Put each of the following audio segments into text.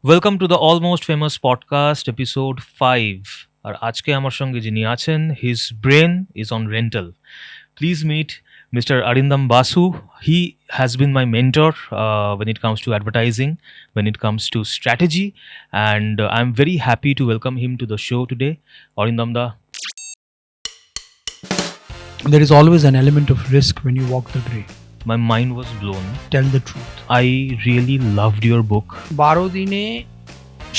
Welcome to the almost famous podcast episode 5। আর আজকে আমার সঙ্গে যিনি আছেন, his brain is on rental. Please meet mister Arindam Basu. He has been my mentor when it comes to advertising, when it comes to strategy, and I'm very happy to welcome him to the show today. Arindam da. There is always an element of risk when you walk the grey. My mind was blown. Tell the truth. I really loved your book. 12 দিনে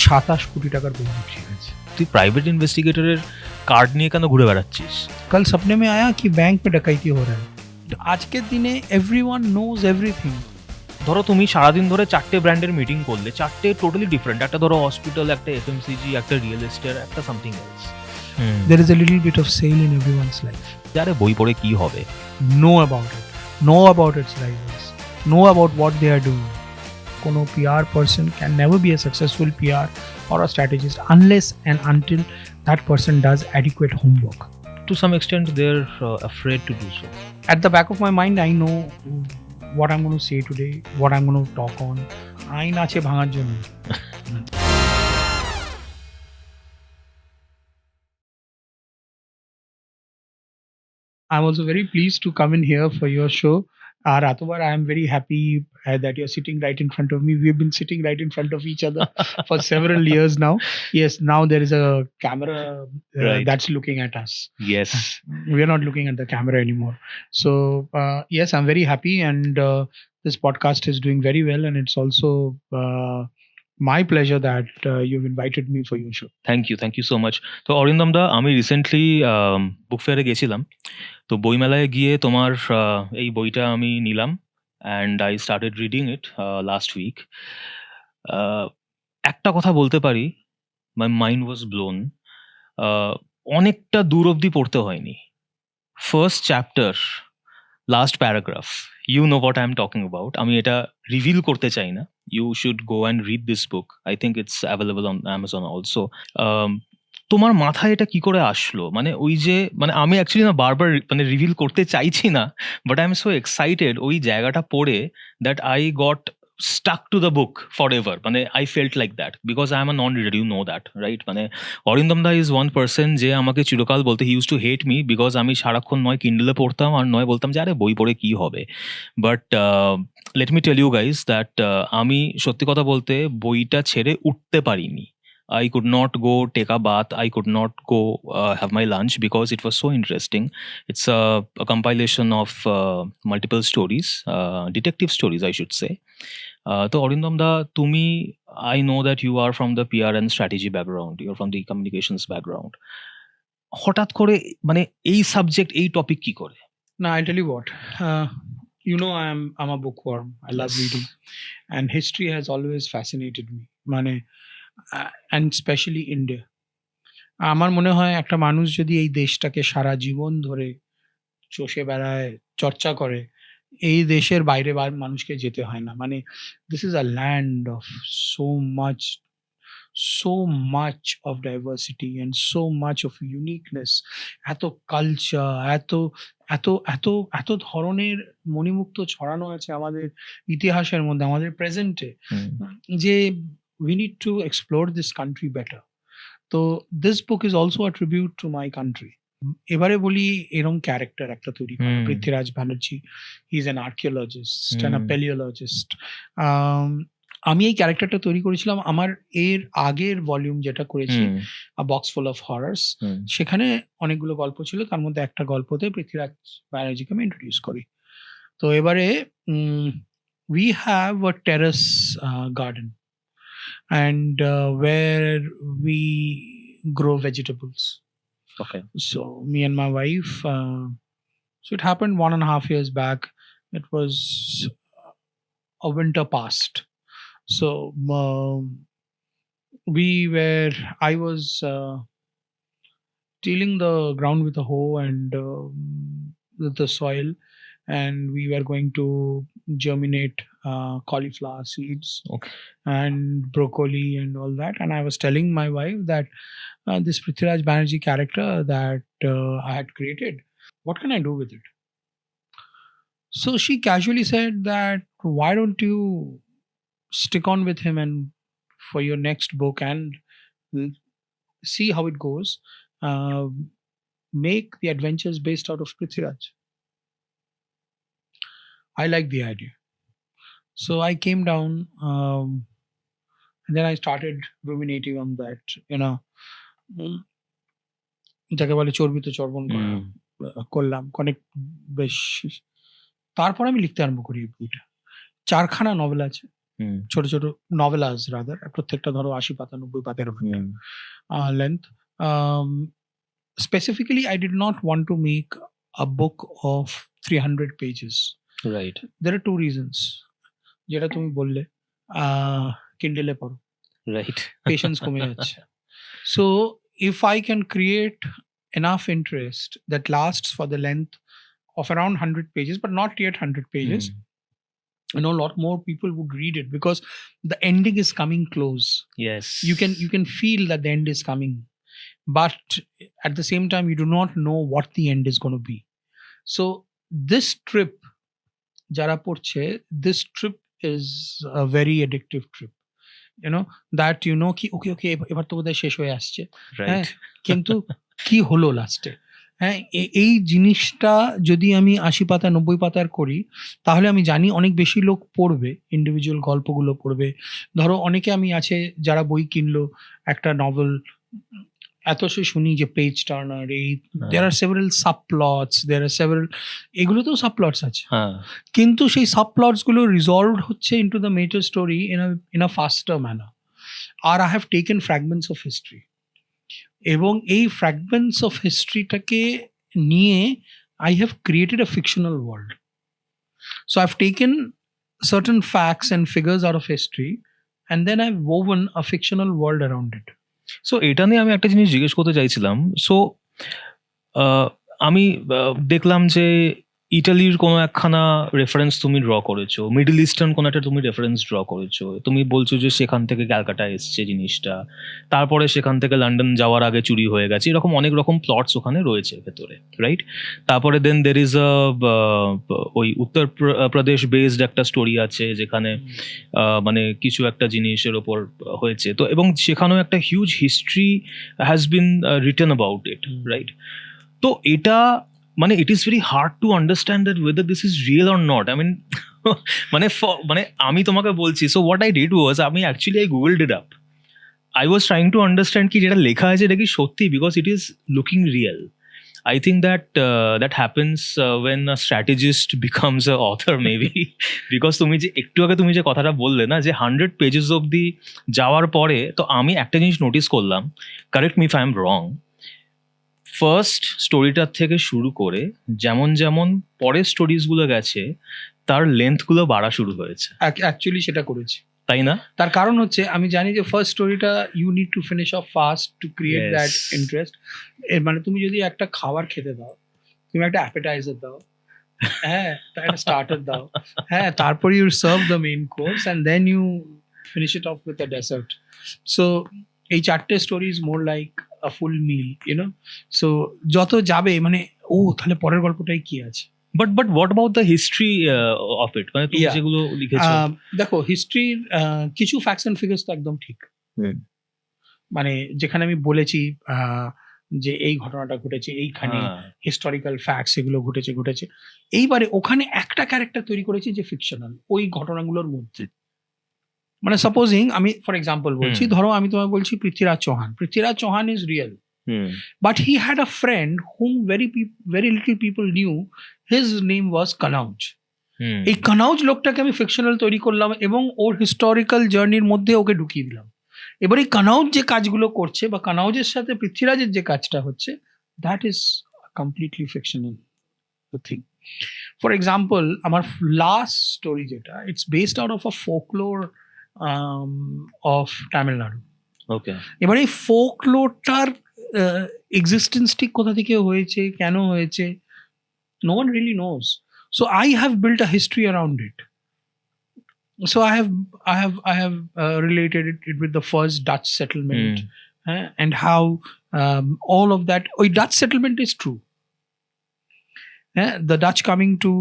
27 কোটি টাকার বই বিক্রি হয়েছে। তুই private ইনভেস্টিগেটরের card নিয়ে কেন ঘুরে বেড়াচ্ছিস? कल सपने में आया कि बैंक में डकैती हो रहा है। आज के दिने everyone knows everything. ধরো তুমি সারাদিন ধরে 4টে ব্র্যান্ডের মিটিং করলে, 4টে টোটালি ডিফারেন্ট। একটা ধরো হসপিটাল, একটা এফএমসিজি, একটা রিয়েল এস্টেট, একটা something else. There is a little bit of sale in everyone's life. আরে বই পড়ে কি হবে? Know about it. Know about its rivals. Know about what they are doing. কোনো PR person can never be a successful PR or a strategist unless and until that person does adequate homework. To some extent they're afraid to do so. At the back of my mind, I know what I'm going to say today, what I'm going to talk on. আইন আছে ভাঙার জন্য। I'm also very pleased to come in here for your show. Ratobar, I am very happy that you're sitting right in front of me. We've been sitting right in front of each other for several years now. Yes, now there is a camera Right. that's looking at us. Yes. We're not looking at the camera anymore. So, yes, I'm very happy, and this podcast is doing very well, and it's also my pleasure that you've invited me for your show. Thank you so much. তো অরিন্দম দা, আমি recently বুক ফেয়ারে গেছিলাম। তো বইমেলায় গিয়ে তোমার এই বইটা আমি নিলাম, and I started reading it last week. একটা কথা বলতে পারি, মাই মাইন্ড ওয়াজ ব্লোন। অনেকটা দূর অবধি পড়তে হয়নি। First chapter, last paragraph, you know what I am talking about. আমি এটা রিভিল করতে চাই না। You should go and read this book. I think it's available on Amazon also. তোমার মাথায় এটা কি করে আসলো? মানে ওই যে, মানে আমি অ্যাকচুয়ালি না বারবার মানে রিভিল করতে চাইছি না, but I am so excited ওই জায়গাটা পড়ে, that I got stuck to the book forever. মানে I felt like that because I am a non-reader, you know that, right? মানে অরিন্দম দা is one person যে আমাকে চিরকাল বলতে, he used to hate me because আমি সারাক্ষণ নয় কিন্ডলে পড়তাম আর নয় বলতাম যে আরে বই পড়ে কি হবে। But let me tell you guys that আমি সত্যি কথা বলতে বইটা ছেড়ে উঠতে পারিনি। I could not go take a bath. I could not go have my lunch because it was so interesting. It's a compilation of multiple stories, detective stories, I should say. তো অরিন্দম দা, তুমি, I know that you are from the PR and strategy background. You're from the communications background. হঠাৎ করে মানে এই subject, এই topic কি করে? Now, I'll tell you what. You know, I'm a bookworm. I love Yes. reading, and history has always fascinated me. মানে and especially India. আমার মনে হয় একটা মানুষ যদি এই দেশটাকে সারা জীবন ধরে চষে বেড়ায়, চর্চা করে, এই দেশের বাইরে মানুষকে যেতে হয় না। মানে this is a land of so much of diversity and so much of uniqueness. এত কালচার, এত এত এত এত ধরনের মণিমুক্ত ছড়ানো আছে আমাদের ইতিহাসের মধ্যে, আমাদের প্রেজেন্টে, যে we need to explore this country better. তো this book is also a tribute to my country. এবারে বলি এরকম ক্যারেক্টার একটা তৈরি করে Prithviraj Banerjee. He is an archaeologist and a paleologist. আমি এই ক্যারেক্টারটা তৈরি করেছিলাম আমার এর আগের ভলিউম যেটা করেছি, আ বক্স ফুল অফ হরার্স। সেখানে অনেকগুলো গল্প ছিল, তার মধ্যে একটা গল্পতে পৃথ্বীরাজ ব্যানার্জিকে আমি ইন্ট্রোডিউস করি। তো এবারে we have a terrace garden, and where we grow vegetables. Okay. So me and my wife, so it happened 1.5 years back. It was a winter past. So I was tilling the ground with a hoe and with the soil, and we were going to germinate cauliflower seeds. Okay. And broccoli and all that. And I was telling my wife that this Prithviraj Banerjee character that I had created, what can I do with it? So she casually said that, why don't you stick on with him and for your next book and see how it goes. Uh, make the adventures based out of Prithviraj. I like the idea. So I came down, and then I started ruminating on that, উম, যাকে বলে চর্বিত চর্বণ করা করলাম অনেক বেশ। তারপর আমি লিখতে আরম্ভ করি এই বইটা। 4 খানা নভেল আছে, ছোট ছোট নভেলাস রাদার, প্রত্যেকটা ধরো 80 পাতা 90 পাতা এরকম length. Specifically, I did not want to make a book of 300 pages. Right. There are 2 reasons. যেটা তুমি বললে, কিন্ডেলে পড়ো, Right. পেশেন্স কমে যাচ্ছে। So if I can create enough interest that lasts for the length of around 100 pages, but not yet 100 pages, I know a lot more people would read it because the ending is coming close. Yes. You can feel that the end is coming, but at the same time you do not know what the end is going to be. So this trip, jara porche, this trip is a very addictive trip. That ki okay এবার তো বোধহয় শেষ হয়ে আসছে, হ্যাঁ, কিন্তু কি হলো লাস্টে, হ্যাঁ, এই জিনিসটা যদি আমি 80 পাতা 90 পাতার করি তাহলে আমি জানি অনেক বেশি লোক পড়বে, ইন্ডিভিজুয়াল গল্পগুলো পড়বে। ধরো অনেকে আমি আছে যারা বই কিনলো একটা নভেল, এত সে শুনি যে পেজ টার্নার, এই দেয়ার আর সেভারাল সাবপ্লটস, দেয়ার আর সেভারাল, এগুলোতেও সাবপ্লটস আছে, কিন্তু সেই সাবপ্লটস গুলো রিজলভড হচ্ছে into the major story in a faster manner. আর I have taken fragments of history, এবং এই ফ্র্যাগমেন্টস অফ হিস্ট্রিটাকে নিয়ে I have created a fictional world. So I have taken certain facts and figures out of history and then I've woven a fictional world around it. So এটা নিয়ে আমি একটা জিনিস জিজ্ঞেস করতে চাইছিলাম। সো আমি দেখলাম যে ইটালির কোনো একখানা রেফারেন্স তুমি ড্র করেছো, মিডল ইস্টার্ন কোনো একটা তুমি রেফারেন্স ড্র করেছো, তুমি বলছো যে সেখান থেকে ক্যালকাটা এসছে জিনিসটা, তারপরে সেখান থেকে লন্ডন যাওয়ার আগে চুরি হয়ে গেছে, এরকম অনেক রকম প্লটস ওখানে রয়েছে ভেতরে, রাইট? তারপরে দেন দের ইজ ওই উত্তর প্রদেশ বেসড একটা স্টোরি আছে যেখানে মানে কিছু একটা জিনিসের ওপর হয়েছে, তো এবং সেখানেও একটা huge history has been written about it, right? তো এটা মানে it is very hard to understand that whether this is real or not. I mean মানে আমি তোমাকে বলছি, so what I did was আমি actually I googled it up. I was trying to understand কি যেটা লেখা আছে এটা কি সত্যি, because it is looking real. I think that happens when a strategist becomes an author maybe because তুমি যে একটু আগে তুমি যে কথাটা বললে না যে 100 পেজেস অবধি যাওয়ার পরে, তো আমি একটা জিনিস নোটিস করলাম, correct me if I am wrong, first স্টোরিটার থেকে শুরু করে যেমন যেমন পরের স্টোরিজগুলো গেছে তার লেন্থগুলো বাড়া শুরু হয়েছে। অ্যাকচুয়ালি সেটা করেছি, তাই না? তার কারণ হচ্ছে আমি জানি যে ফার্স্ট স্টোরিটা you need to finish off fast to create that interest. এর মানে তুমি যদি একটা খাবার খেতে দাও, তুমি একটা অ্যাপেটাইজার দাও, হ্যাঁ, একটা স্টার্টার দাও, হ্যাঁ, তারপর you serve the main course and then you finish it off with a dessert. So এই 4টে story is more like a full meal, so যত যাবে মানে ও তাহলে পরের গল্পটাই কি আছে। But what about the history of it, মানে তুমি যেগুলো লিখেছো? দেখো হিস্ট্রির কিছু ফ্যাক্টস এন্ড ফিগার্স তো একদম ঠিক, মানে যেখানে আমি বলেছি যে এই ঘটনাটা ঘটেছে এইখানে, হিস্টোরিক্যাল ফ্যাক্টস এগুলো ঘটেছে, এইবারে ওখানে একটা ক্যারেক্টার তৈরি করেছি যে ফিকশনাল ওই ঘটনাগুলোর মধ্যে। মানে সাপোজিং আমি ফর এক্সাম্পল বলছি, ধরো আমি তোমায় বলছি Prithviraj Chauhan is real, but he had a friend whom very little people knew. His name was Kanauj. এই কানাউজ লোকটাকে আমি ফিকশনাল তৈরি করলাম এবং ওর হিস্টোরিক্যাল জার্নির মধ্যে ওকে ঢুকিয়ে দিলাম। এবার এই কানাউজ যে কাজগুলো করছে বা কানাউজের সাথে পৃথ্বীরাজের যে কাজটা হচ্ছে, that is completely fictional thing. For example আমার লাস্ট স্টোরি যেটা, it's based out of a folklore of Tamil Nadu. Okay, এবার এই ফোকলোরটার এক্সিস্টেন্স ঠিক কোথা থেকে হয়েছে, কেন হয়েছে, no one really knows. So I have built a history around it. So I have related it with the first Dutch settlement, and how all of that. Dutch settlement is true. The Dutch coming to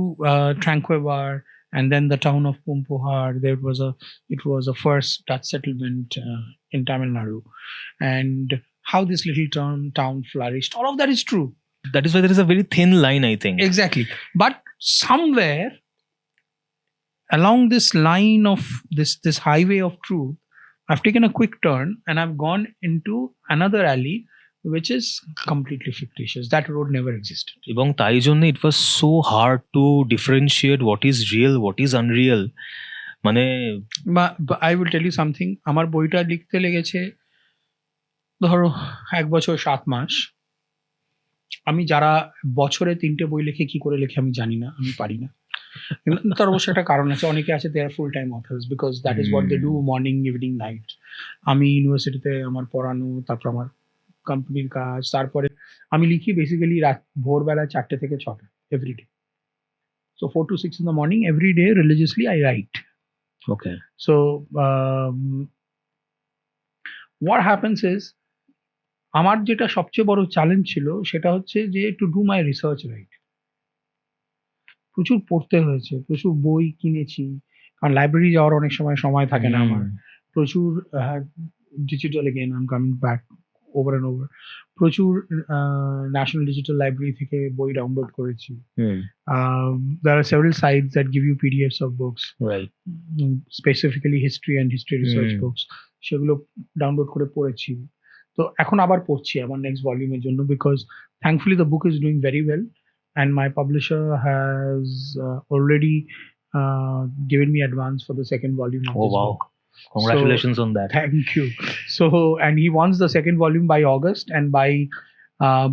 Tranquebar and then the town of Pumpuhar. It was a first Dutch settlement in Tamil Nadu, and how this little town flourished. All of that is true. That is why there is a very thin line, I think. Exactly. But somewhere along this line of this highway of truth, I've taken a quick turn and I've gone into another alley which is completely fictitious. That road never existed. এবং তাই জন্য it was so hard to differentiate what is real, what is unreal. মানে But I will tell you something. আমার বইটা লিখতে লেগেছে ধরো 1 বছর 7 মাস। আমি যারা বছরে 3টে বই লেখে কি করে লেখে আমি জানি না, আমি পারি না। কিন্তু তার অবশ্য একটা কারণ আছে, অনেকে আছে they are full time authors because that is what they do morning evening night. আমি ইউনিভার্সিটিতে আমার পড়ানো, তারপর আমার কোম্পানির কাজ, তারপরে আমি লিখি বেসিক্যালি ভোরবেলা 4টে থেকে 6টা everyday. So 4 to 6 in the morning every day religiously I write. okay. So what happens is আমার যেটা সবচেয়ে বড় চ্যালেঞ্জ ছিল সেটা হচ্ছে যে to do my research right. প্রচুর পড়তে হয়েছে, প্রচুর বই কিনেছি, কারণ লাইব্রেরি যাওয়ার অনেক সময় থাকে না আমার। প্রচুর digital, again I am coming back over and over, প্রচুর ন্যাশনাল ডিজিটাল লাইব্রেরি থেকে বই ডাউনলোড করেছি। There are several sites that give you PDFs of books, right, specifically history and history research books, সেগুলো ডাউনলোড করে পড়েছি। তো এখন আবার পড়ছি আমার নেক্সট ভলিউমের জন্য, because thankfully the book is doing very well and my publisher has already given me advance for the second volume of this book. Congratulations on that. Thank you. So, and he wants the second volume by August, and by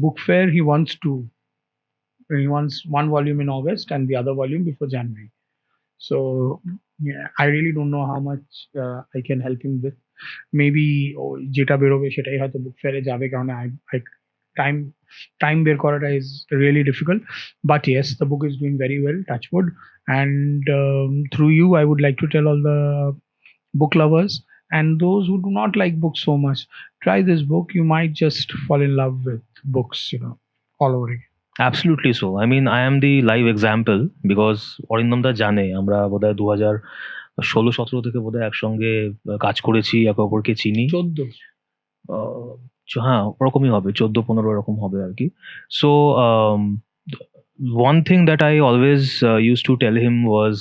book fair he wants one volume in August and the other volume before January. So yeah, I really don't know how much I can help him with. Maybe যেটা বেরোবে সেটাই হয়তো বুক ফেয়ারে যাবে, কারণ time বের করাটা is really difficult. But yes, the book is doing very well, touch wood. And through you I would like to tell all the book lovers and those who do not like books so much, try this book. You might just fall in love with books, all over again. Absolutely so. I mean, I am the live example because Arindam দা জানে আমরা বোধহয় 2016-17 থেকে বোধহয় একসঙ্গে কাজ করেছি, একে অপরকে চিনি। 14 হ্যাঁ ওরকমই হবে, 14-15 এরকম হবে আর কি। So one thing that I always used to tell him was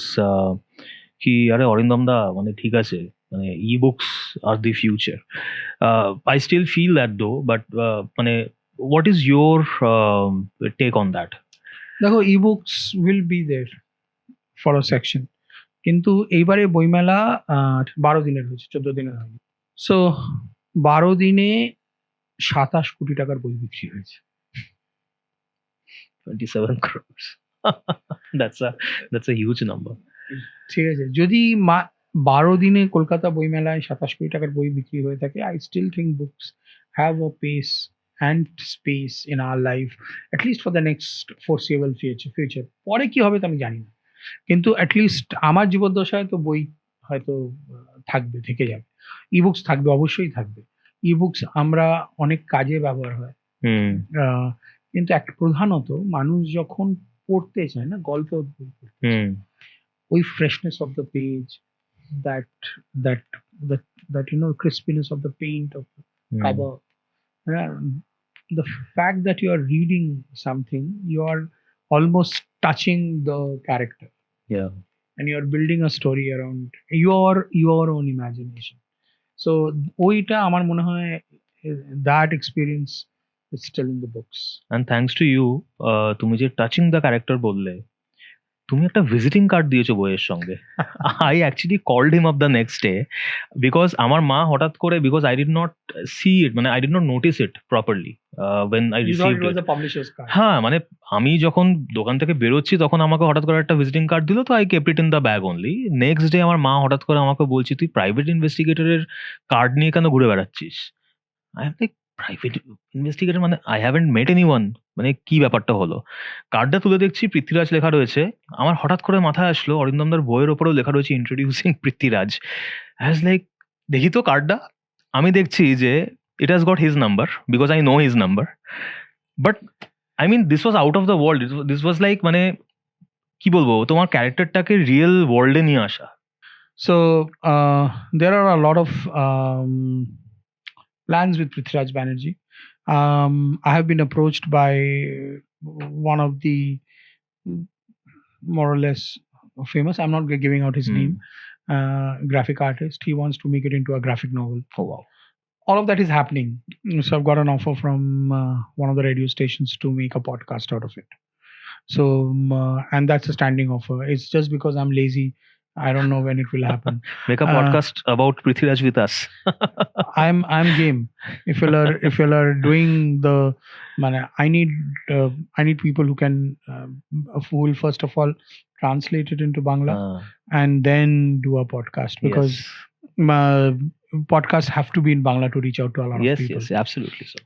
কি আরে অরিন্দম দা মানে ঠিক আছে, মানে e-books are the future. I still feel that though, but মানে what is your take on that? দেখো, e-books will be there for a section, কিন্তু এইবারে বইমেলা 12 দিনের হয়েছে, 14 দিনের হয়নি। সো 12 দিনে 27 কোটি টাকার বই বিক্রি হয়েছে। 27 crores. That's a huge number. ঠিক আছে, যদি 12 দিনে কলকাতা বইমেলায় 27 কোটি টাকার বই বিক্রি হয়ে থাকে, I still think books have a pace and space in our life, at least for the next foreseeable future. পরে কি হবে তা আমি জানি না, কিন্তু at least আমার জীবদ্দশায় তো বই হয়তো থাকবে, থেকে যাবে। ই-বুকস থাকবে, অবশ্যই থাকবে। ই-বুকস আমরা অনেক কাজে ব্যবহার হয়, কিন্তু একটা প্রধানত মানুষ যখন পড়তে চায় না, গল্প ওই freshness of the page, that crispiness of the paint of the cover, the fact that you are reading something, you are almost touching the character, and you are building a story around your own imagination. So ওইটা আমার মনে হয় that experience is still in the books. And thanks to you, তুমি যে touching the character বললে, তুমি একটা visiting card দিয়েছো বইয়ের সঙ্গে। I actually called him up the next day because আমার মা হঠাৎ করে, because I did not see it, মানে I did not notice it properly when I received it. It was a publisher's card. হ্যাঁ, মানে আমি যখন দোকান থেকে বেরোচ্ছি তখন আমাকে হঠাৎ করে একটা ভিজিটিং কার্ড দিল, তো I kept it in the bag only. Next day আমার মা হঠাৎ করে আমাকে বলছে, তুই প্রাইভেট ইনভেস্টিগেটরের কার্ড নিয়ে কেন ঘুরে বেড়াচ্ছিস? I am like, private investigator মানে I haven't met anyone, মানে কি ব্যাপারটা হলো? কার্ডটা তুলে দেখছি পৃথ্বীরাজ লেখা রয়েছে। আমার হঠাৎ করে মাথায় আসলো অরিন্দমদার বইয়ের ওপরেও লেখা রয়েছে introducing Prithviraj. I was like, দেখি তো কার্ডটা। আমি দেখছি যে it has got his number because I know his number, but I mean this was out of the world. This was like মানে কি বলবো, তোমার ক্যারেক্টারটাকে রিয়েল ওয়ার্ল্ডে নিয়ে আসা। So there are a lot of plans with Prithviraj Banerjee. I have been approached by one of the more or less famous, I'm not giving out his name, graphic artist. He wants to make it into a graphic novel. Oh wow. All of that is happening. So I've got an offer from one of the radio stations to make a podcast out of it. So and that's a standing offer. It's just because I'm lazy. I don't know when it will happen. Make a podcast about Prithviraj with us. I'm game. If you are doing the, I need people who can who will first of all translate it into Bangla and then do a podcast, because podcasts have to be in Bangla to reach out to a lot of people. Yes, absolutely so.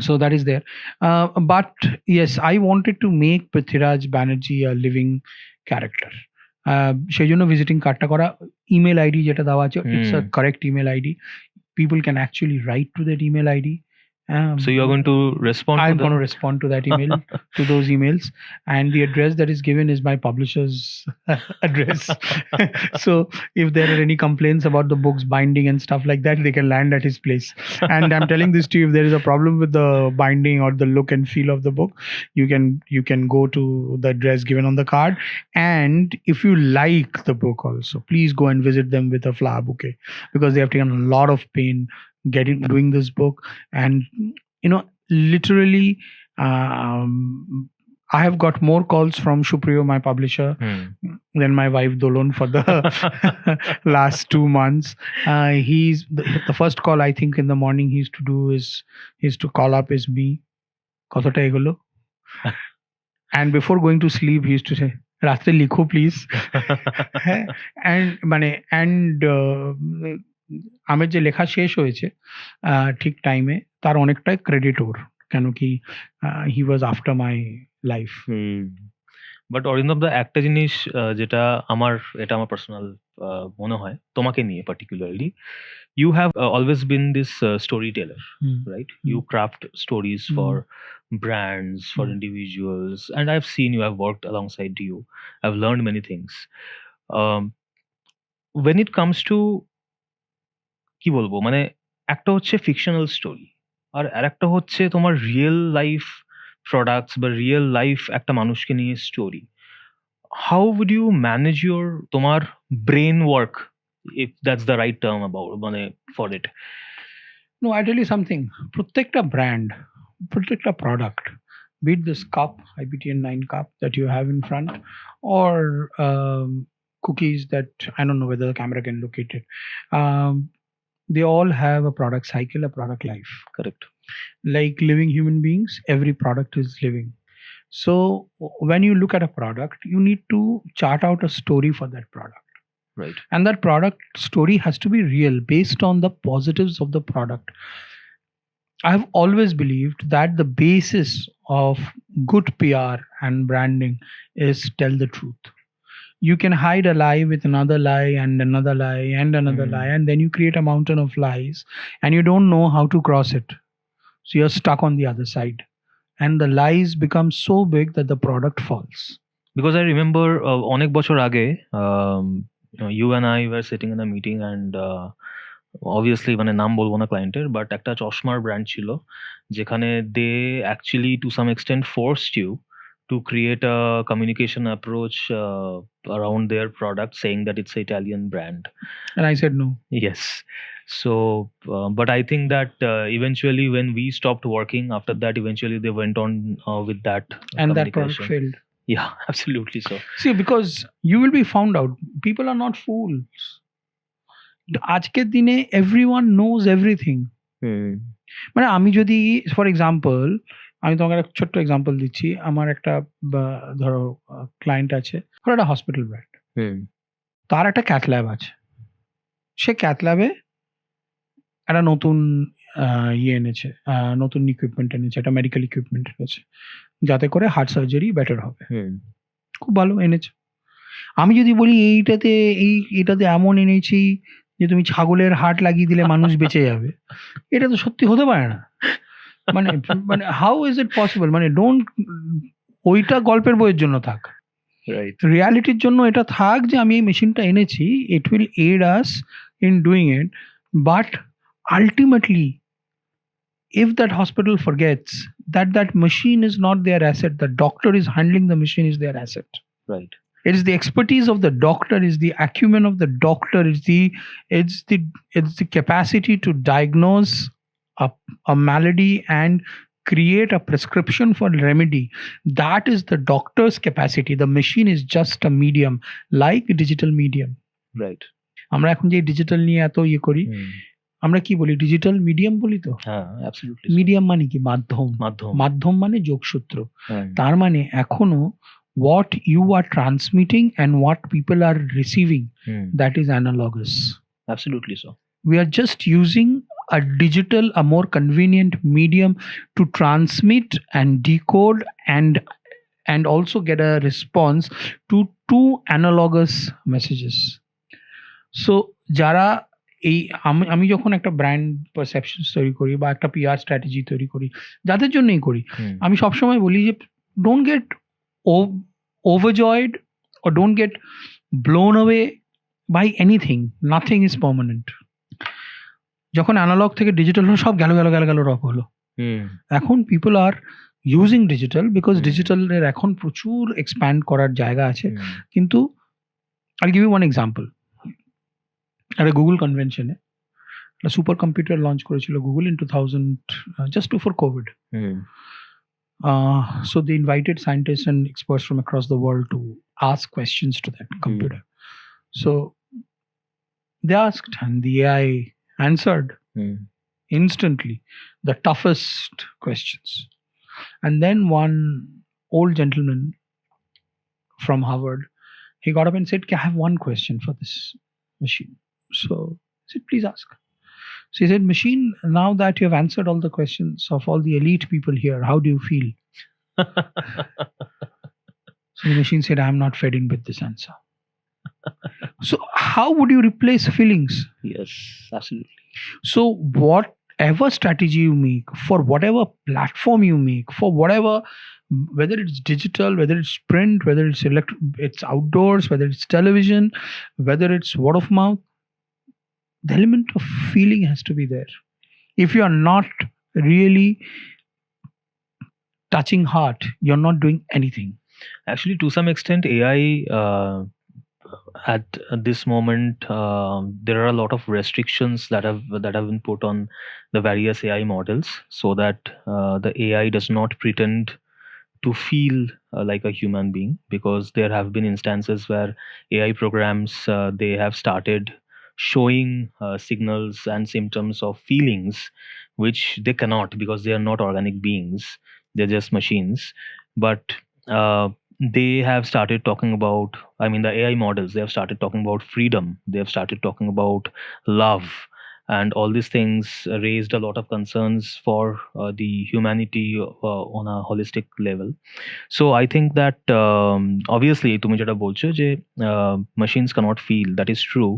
So that is there. But yes, I wanted to make Prithviraj Banerjee a living character. সেই জন্য visiting কার্ডটা করা, email ID যেটা দেওয়া আছে, it's a correct email ID. People can actually write to that email ID. So you are going to respond I'm to going to respond to that email, to those emails, and the address that is given is my publisher's address. So if there are any complaints about the book's binding and stuff like that, they can land at his place. And I'm telling this to you, if there is a problem with the binding or the look and feel of the book, you can go to the address given on the card. And if you like the book also, please go and visit them with a flower bouquet, because they have taken a lot of pain doing this book. And literally I have got more calls from Shupriyo, my publisher, than my wife Dolon for the last 2 months. He's the first call, I think, in the morning he used to call up is me, kotota egolo, and before going to sleep he used to say, ratre likho please. and আমার যে লেখা শেষ হয়েছে ঠিক টাইমে, তার অনেকটাই credit ওর, কেন কি he was after my life. But Arindam da, একটা জিনিস যেটা এটা আমার পার্সোনাল মনে হয় তোমাকে নিয়ে particularly, you have always been this storyteller, right? You craft stories for brands, for individuals, and I've seen you, I've worked alongside you, I've learned many things. When it comes to কি বলবো, মানে একটা হচ্ছে fictional story, আর আরেকটা হচ্ছে তোমার real life products বা real life একটা মানুষকে নিয়ে স্টোরি। হাউ উড ইউ ম্যানেজ তোমার brain work, if that's the right term about, মানে for it? No, I tell you something. প্রত্যেকটা ব্র্যান্ড, প্রত্যেকটা product, be it this cup, IBTN9 cup that you have in front, or cookies that I don't know whether the camera can locate it. They all have a product cycle, a product life. Correct. Like living human beings, every product is living. So when you look at a product, you need to chart out a story for that product. Right. And that product story has to be real, based on the positives of the product. I have always believed that the basis of good PR and branding is tell the truth. You can hide a lie with another lie and another lie and another lie, and then you create a mountain of lies and you don't know how to cross it. So you're stuck on the other side, and the lies become so big that the product falls. Because I remember অনেক বছর আগে you and I were sitting in a meeting, and obviously মানে নাম বলবো না ক্লায়েন্টের, but একটা চশমার ব্র্যান্ড ছিল যেখানে they actually to some extent forced you to create a communication approach around their product, saying that it's an Italian brand. And I said no. Yes. So, but I think that eventually when we stopped working, after that, eventually they went on with that and that product failed. Yeah, absolutely so. See, because you will be found out. People are not fools. আজকের দিনে everyone knows everything. মানে আমি যদি, for example, আমি তোমাকে একটা ছোট্ট example দিচ্ছি। আমার একটা ধরো ক্লায়েন্ট আছে, ধরো একটা হসপিটাল ব্র্যান্ড, তার একটা ক্যাথ ল্যাব আছে। সে ক্যাথ ল্যাবে একটা নতুন এনেছে, নতুন ইকুইপমেন্ট এনেছে, একটা মেডিকেল ইকুইপমেন্ট এনেছে, যাতে করে হার্ট সার্জারি বেটার হবে। খুব ভালো এনেছে। আমি যদি বলি এইটাতে এমন এনেছি যে তুমি ছাগলের হার্ট লাগিয়ে দিলে মানুষ বেঁচে যাবে, এটা তো সত্যি হতে পারে না। মানে হাউ ইজ ইট পসিবল? মানে ওইটা গল্পের বইয়ের জন্য থাক, Right. রিয়ালিটির জন্য এটা থাক যে আমি এই মেশিনটা এনেছি, it will aid us in doing it, but ultimately if that hospital forgets that that machine is not their asset, the doctor is handling the machine is their asset. Right. It is the expertise of the doctor, is the acumen of the doctor, it's the capacity to diagnose a malady and create a prescription for remedy. That is the doctor's capacity. The machine is just a medium, like digital medium. Right. আমরা এখন যে digital নিয়ে এত ইয়ে করি, আমরা কি বলি ডিজিটাল মিডিয়াম বলি তো। হ্যাঁ, অ্যাবসলিউটলি। মিডিয়াম মানে কি? মাধ্যম। মাধ্যম মানে যোগসূত্র। তার মানে এখনো what you are transmitting and what people are receiving, that is analogous. Absolutely so. We are just using a digital, a more convenient medium to transmit and decode and also get a response to two analogous messages. So যারা এই আমি যখন একটা brand perception তৈরি করি বা একটা PR strategy তৈরি করি, যাদের জন্যই করি, আমি সবসময় বলি যে don't get overjoyed or don't get blown away by anything. Nothing is permanent. যখন অ্যানালগ থেকে ডিজিটাল হলো, সব গেল রক হলো। এখন people are using digital because ডিজিটালের এখন প্রচুর এক্সপ্যান্ড করার জায়গা আছে। কিন্তু I'll give you one example. একটা গুগল কনভেনশনে একটা সুপার কম্পিউটার লঞ্চ করেছিল Google in 2000, just before COVID. So they invited scientists and experts from across the world to ask questions to that computer. So they asked and the AI answered instantly the toughest questions. And then one old gentleman from Harvard, he got up and said, I have one question for this machine. So I said, please ask. So he said, machine, now that you have answered all the questions of all the elite people here, how do you feel? So the machine said, I'm not fed in with this answer. So how would you replace feelings? Yes, absolutely. So whatever strategy you make, for whatever platform you make, for whatever, whether it's digital, whether it's print, whether it's it's outdoors, whether it's television, whether it's word of mouth, the element of feeling has to be there. If you are not really touching heart, you're not doing anything. Actually, to some extent, AI at this moment, there are a lot of restrictions that have been put on the various AI models, so that the AI does not pretend to feel like a human being, because there have been instances where AI programs they have started showing signals and symptoms of feelings which they cannot, because they are not organic beings, they're just machines. But they have started talking about, I mean, the AI models, they have started talking about freedom, they have started talking about love, and all these things raised a lot of concerns for the humanity on a holistic level. So I think that obviously তুমি যেটা বলছো যে machines cannot feel, that is true,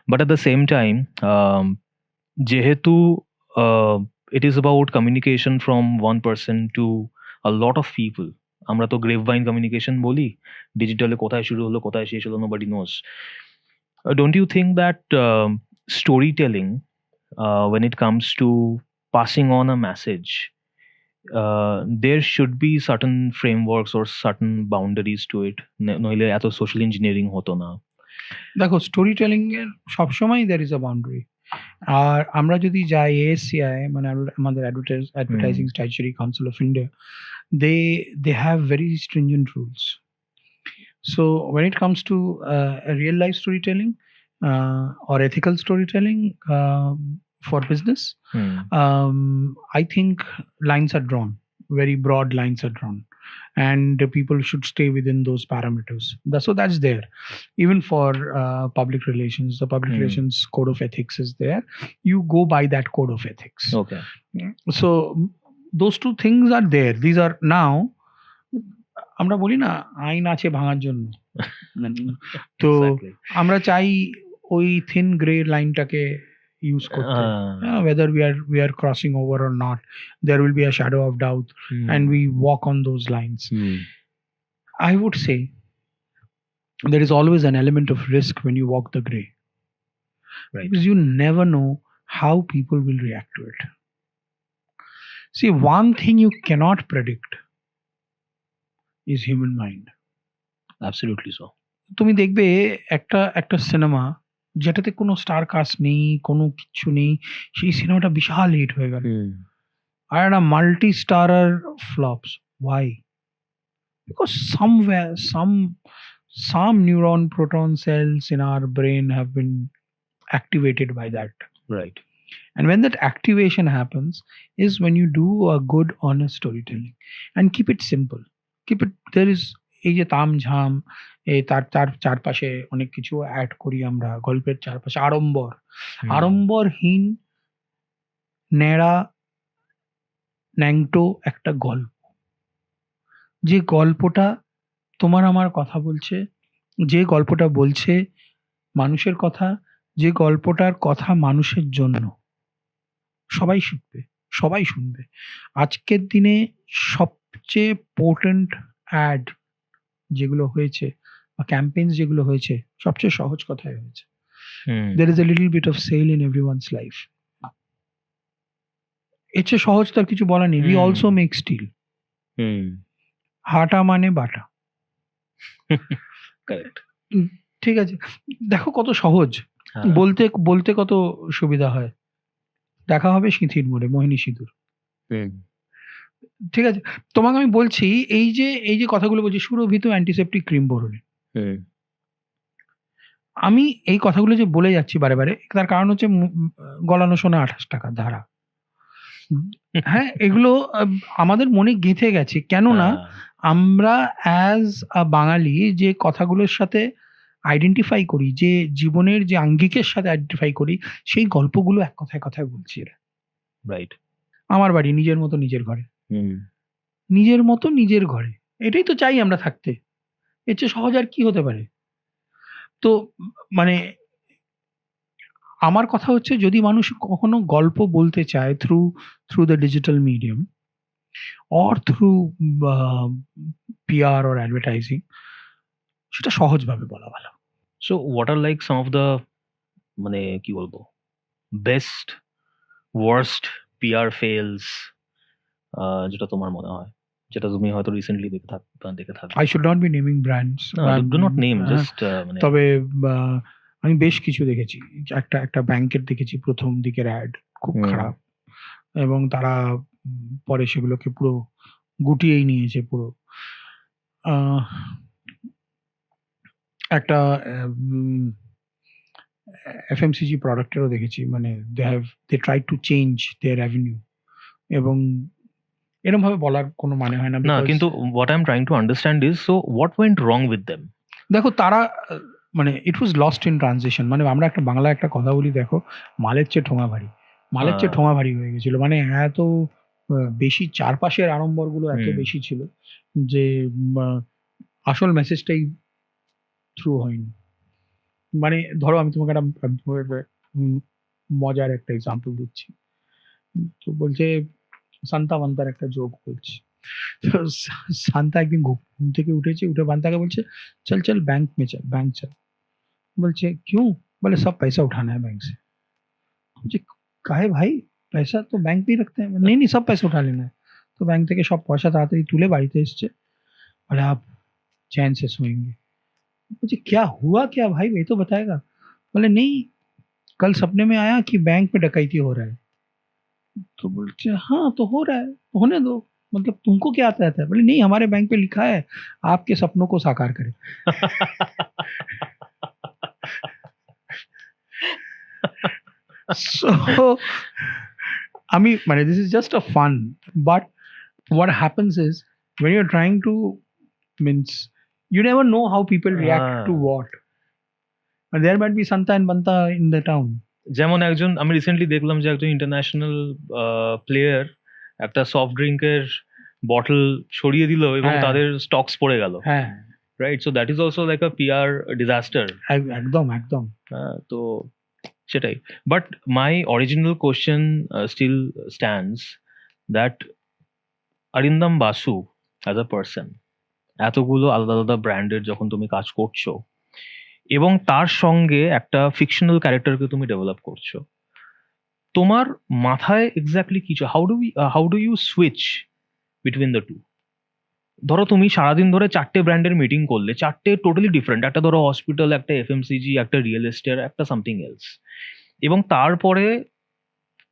but at the same time যেহেতু it is about communication from one person to a lot of people, আমরা তো গ্রেপভাইন communication বলি, ডিজিটালে কোথায় শুরু হলো কোথায় শেষ হলো nobody knows. Don't you think that storytelling, when it comes to passing on a message, there should be certain frameworks or certain boundaries to it, নইলে এত সোশ্যাল ইঞ্জিনিয়ারিং হতো না? দেখো, স্টোরি টেলিং এর সবসময় there is a boundary. আর আমরা যদি যাই ASCI, মানে আমাদের advertising স্ট্যাচুরি council of India, they have very stringent rules. So when it comes to real life storytelling or ethical storytelling for business, I think lines are drawn, very broad lines are drawn, and people should stay within those parameters. So that's there. Even for public relations, the public relations code of ethics is there. You go by that code of ethics. Okay. So those two things are there. These are now, আমরা বলি না আইন আছে ভাঙার জন্য, তো আমরা চাই ওই থিন গ্রে লাইনটাকে ইউজ করতে, whether we are crossing over or not, there will be a shadow of doubt and we walk on those lines. I would say there is always an element of risk when you walk the gray. Right. Because you never know how people will react to it. See, one thing you cannot predict is human mind. Absolutely so. তুমি দেখবে একটা একটা cinema যেটাতে কোনো star caste নেই, কোনো কিচ্ছু নেই, সেই সিনেমাটা বিশাল হিট হয়ে গেল। আর একটা multi starrer flops. Why? Because somewhere some neuron proton cells in our brain have been activated by that. Right. And when that activation happens is when you do a good honest storytelling and keep it simple. Keep it, there is এই যে তামঝাম, এই তার তার চারপাশে অনেক কিছু add করি আমরা গল্পের চারপাশে, আড়ম্বরহীন ন্যাড়া ন্যাংটো একটা গল্প, যে গল্পটা তোমার আমার কথা বলছে, যে গল্পটা বলছে মানুষের কথা, যে গল্পটার কথা মানুষের জন্য, সবাই শিখবে, সবাই শুনবে। আজকের দিনে সবচেয়ে পোটেন্ট অ্যাড যেগুলো হয়েছে বা ক্যাম্পেইন যেগুলো হয়েছে, সবচেয়ে সহজ কথায় হয়েছে। There is a little bit of sale in everyone's life. এর চেয়ে সহজ তার কিছু বলা নেই। We also make steel. হাটা মানে বাটা। Correct. ঠিক আছে, দেখো কত সহজ, বলতে বলতে কত সুবিধা হয়। দেখা হবে সিঁথির মোড়ে, মোহিনী সিঁদুর। ঠিক আছে, তোমাকে আমি বলছি এই যে কথাগুলো বলছি, সুরভিত অ্যান্টিসেপ্টিক ক্রিম বরুণে, আমি এই কথাগুলো যে বলে যাচ্ছি বারে বারে, তার কারণ হচ্ছে গলানো সোনা 28 টাকা ধারা। হ্যাঁ, এগুলো আমাদের মনে গেঁথে গেছে, কেননা আমরা অ্যাজ আ বাঙালি যে কথাগুলোর সাথে আইডেন্টিফাই করি, যে জীবনের যে আঙ্গিকের সাথে আইডেন্টিফাই করি, সেই গল্পগুলো এক কথায় কথায় বলছি। রাইট। আমার বাড়ি নিজের মতো নিজের ঘরে, নিজের মতো নিজের ঘরে, এটাই তো চাই আমরা থাকতে। এর চেয়ে সহজ আর কি হতে পারে? তো মানে আমার কথা হচ্ছে, যদি মানুষ কখনো গল্প বলতে চায় through the digital medium or through PR or advertising, সেটা সহজভাবে বলা ভালো। So what are like some of the মানে কি বলবো বেস্ট ওয়ার্স্ট PR ফেলস যেটা তোমার মনে হয়, যেটা তুমি হয়তো রিসেন্টলি দেখে থাকবে? I should not be naming brands. Do not name, just মানে তবে আমি বেশ কিছু দেখেছি। একটা ব্যাংকের দেখেছি প্রথম দিকের অ্যাড খুব খারাপ, এবং তারা পরে সেগুলোকে পুরো গুটিয়েই নিয়েছে পুরো। একটা FMCG প্রোডাক্টেরও দেখেছি, মানে they tried to change their revenue, এবং এরকম ভাবে বলার কোনো মানে হয় না। না, কিন্তু what I'm trying to understand is, so what went wrong with them? দেখো তারা মানে it was lost in transition। মানে আমরা একটা বাংলা একটা কথা বলি, দেখো মালের চেয়ে ঠোঙা ভারী, মালের চেয়ে ঠোঙা ভারী হয়ে গেছিল। মানে এত বেশি চারপাশের আড়ম্বরগুলো এত বেশি ছিল যে আসল মেসেজটাই থ্রু হয়নি। মানে ধরো আমি তোমাকে একটা মজার একটা এক্সাম্পল দিচ্ছি। তো বলছে সান্তা বান্তার একটা জোক বলছি। তো শান্তা একদিন ঘুম থেকে উঠেছে, উঠে বান্তাকে বলছে চল চল बैंक में चल, बैंक चल। বলছে क्यों? बोले सब पैसा उठाना है बैंक से। বলছে কাহে ভাই, पैसा तो बैंक में ही रखते हैं। नहीं नहीं, सब पैसा उठा लेना है। तो बैंक থেকে সব পয়সা তাড়াতাড়ি তুলে বাড়িতে এসছে। বলে आप चैन से सोएंगे। मुझे क्या हुआ क्या भाई, ये तो बताएगा। बोले नहीं, कल सपने में आया कि बैंक में डकैती हो रहा है। तो बोलते हाँ तो हो रहा है, होने दो, मतलब तुमको क्या आता है? बोले नहीं, हमारे बैंक पे लिखा है आपके सपनों को साकार करे। So I mean, this is just a fun, but what happens is when you're trying to means you never know how people react to what, and there might be Santa and Banta in the town. যেমন একজন আমি recently দেখলাম যে একজন international player একটা soft ড্রিঙ্কের bottle সরিয়ে দিল এবং তাদের স্টকস পড়ে গেল। হ্যাঁ, right. So that is also like a PR disaster. একদম একদম। তো সেটাই। But my original question still stands that Arindam Basu as a person, এতগুলো আলাদা আলাদা ব্র্যান্ডের যখন তুমি কাজ করছো, এবং তার সঙ্গে একটা ফিকশনাল ক্যারেক্টারকে তুমি ডেভেলপ করছো, তোমার মাথায় এক্স্যাক্টলি কিছু how do you switch between the two? ধরো তুমি সারাদিন ধরে 4টে ব্র্যান্ডের মিটিং করলে, 4টে টোটালি ডিফারেন্ট, একটা ধরো হসপিটাল, একটা এফএমসিজি, একটা রিয়েল এস্টেট, একটা সামথিং এলস, এবং তারপরে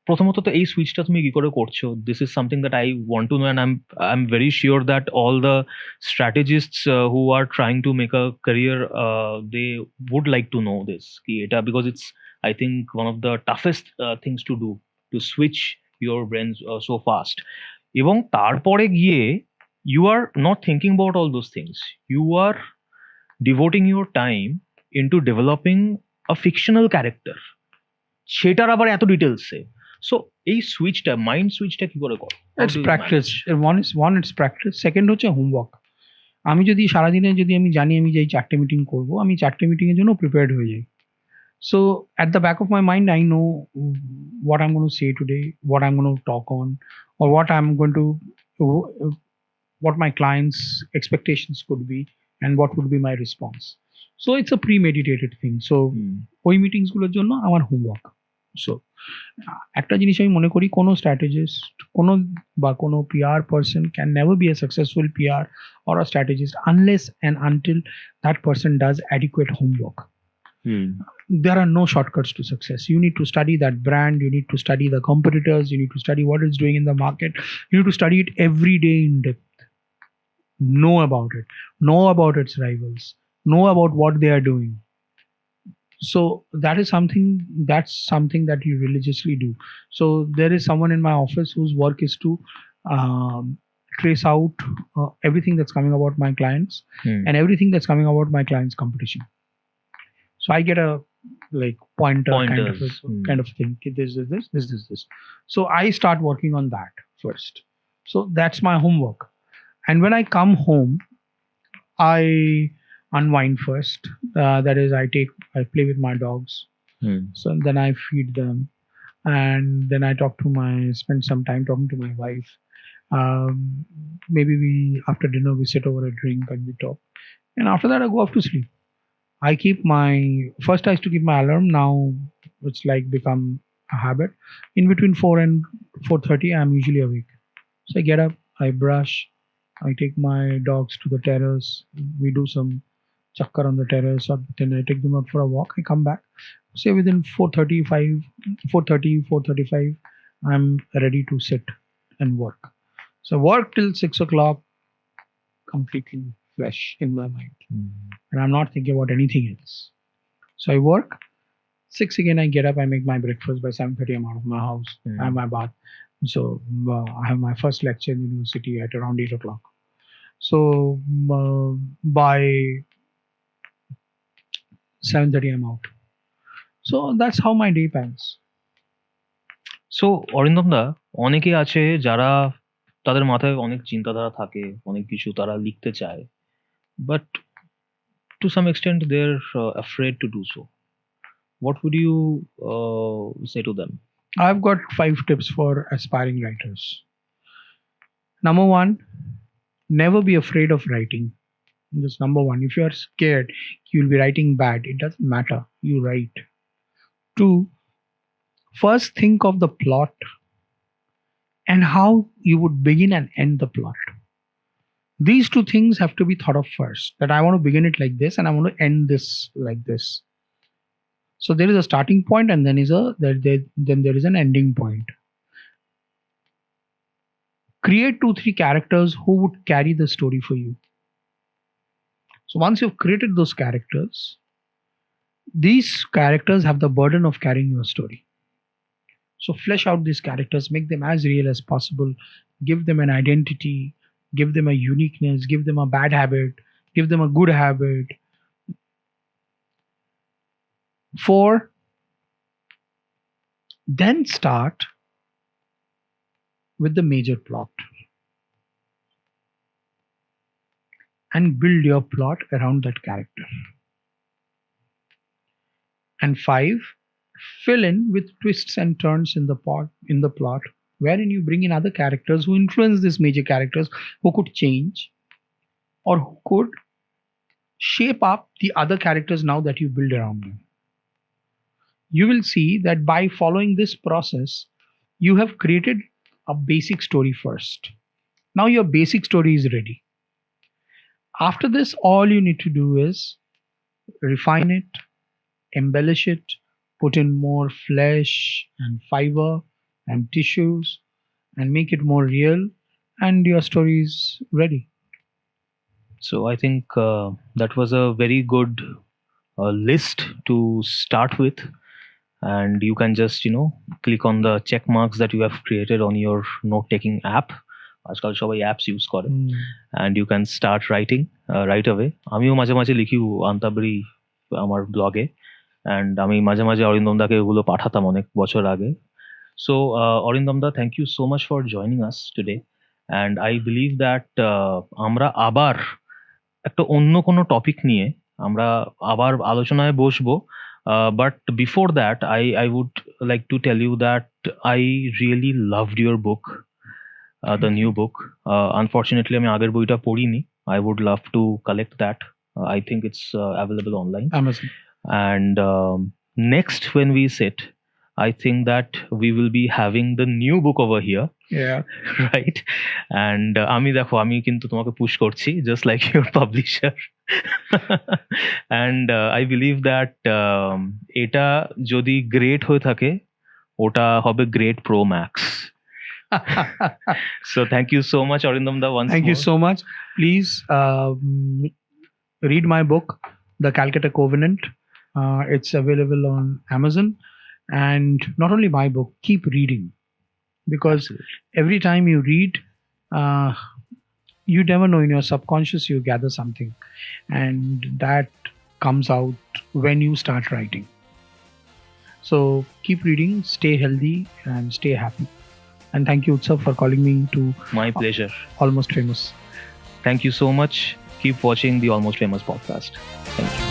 প্রথমত তো এই সুইচটা তুমি কি করে করছো? This is something that I want to know, and I am very sure that all the strategists who are trying to make a career, they would like to know this, কি এটা, because it's, I think, one of the toughest things to do, to switch your brains so fast. এবং তারপরে গিয়ে you are not thinking about all those things, you are devoting your time into developing a fictional character, সেটার আবার এত ডিটেলসে। So এই সুইচটা, mind সুইচটা কি করে করো? It's practice. One it's practice, second হচ্ছে হোমওয়ার্ক। আমি যদি সারাদিনে যদি আমি জানি আমি যে এই 4টে মিটিং করবো, আমি 4টে মিটিংয়ের জন্য প্রিপেয়ার্ড হয়ে যাই। So at the back of my mind, I know what I'm going to say today, what I'm going to talk on, or what I'm going to, what my clients' expectations could be, and what would be my response. So it's a premeditated thing. So ওই meetings গুলোর জন্য আমার homework. So একটা জিনিস আমি মনে করি, কোনো স্ট্র্যাটেজিস্ট কোনো PR person can never be a successful PR or a strategist unless and until that person does adequate homework. There are no shortcuts to success. You need to study that brand, you need to study the competitors, you need to study what it's doing in the market, you need to study it every day in depth. Know about it, know about its rivals, know about what they are doing. So that's something that you religiously do. So there is someone in my office whose work is to trace out everything that's coming about my clients and everything that's coming about my clients' competition. So I get a pointer kind of thing. This. So I start working on that first. So that's my homework. And when I come home, I unwind first. That is, I play with my dogs. So then I feed them, and then I spend some time talking to my wife. Maybe after dinner we sit over a drink and we talk. And after that I go off to sleep. First I used to keep my alarm. Now it's become a habit. In between 4 and 4:30 I'm usually awake. So I get up, I brush, I take my dogs to the terrace. We do some chakkar on the terrace, or then I take them out for a walk. I come back. Say within 4:35 I'm ready to sit and work. So work till 6 o'clock, completely fresh in my mind. And I'm not thinking about anything else. So I work. 6 again I get up, I make my breakfast. By 7:30 I'm out of my house. I have my bath. So I have my first lecture in the university at around 8 o'clock. So by 7:30 I'm out. So that's how my day pans. So Arindam da, অনেকে আছে যারা, তাদের মাথায় অনেক চিন্তাধারা থাকে, অনেক কিছু তারা লিখতে চায়, but to some extent they are afraid to do so. What would you say to them? I've got 5 tips for aspiring writers. Number 1, never be afraid of writing. That's number 1. If you are scared you'll be writing bad, it doesn't matter. You write. 2, first think of the plot and how you would begin and end the plot. These 2 things have to be thought of first. That I want to begin it like this and I want to end this like this. So there is a starting point and then there is an ending point. Create 2-3 characters who would carry the story for you. So once you've created those characters, these characters have the burden of carrying your story. So flesh out these characters, make them as real as possible, give them an identity, give them a uniqueness, give them a bad habit, give them a good habit. 4, then start with the major plot and build your plot around that character. And 5, fill in with twists and turns in the plot, wherein you bring in other characters who influence these major characters, who could change or who could shape up the other characters now that you build around them. You will see that by following this process, you have created a basic story first. Now your basic story is ready. After this, all you need to do is refine it, embellish it, put in more flesh and fiber and tissues, and make it more real, and your story is ready. So I think that was a very good list to start with, and you can just click on the check marks that you have created on your note-taking app. আজকাল সবাই apps use করে, and you can start writing right away. আমিও মাঝে মাঝে লিখি আন্তাবরি আমার ব্লগে, and আমি মাঝে মাঝে অরিন্দম দাকে ওগুলো পাঠাতাম অনেক বছর আগে। So Arindam the, thank you so much for joining us today, and I believe that আমরা আবার একটা অন্য কোনো টপিক নিয়ে আমরা আবার আলোচনায় বসবো। But before that, I would like to tell you that I really loved your book, the new book. Unfortunately, আমি আগের বইটা পড়িনি. I would love to collect that. I think it's available online. Amazon. And next, when we sit, I think that we will be having the new book over here. Yeah. Right? And আমি কিন্তু তোমাকে push করছি, just like your publisher. And I believe that এটা যদি great হয়ে থাকে, ওটা হবে great pro max. So thank you so much, Arindam da, once Thank more. you so much. Please read my book, The Calcutta Covenant. It's available on Amazon. And not only my book, keep reading. Because every time you read, you never know, in your subconscious you gather something. And that comes out when you start writing. So keep reading, stay healthy and stay happy. And thank you, Utsav, for calling me to My pleasure. Almost Famous. Thank you so much. Keep watching the Almost Famous podcast. Thank you.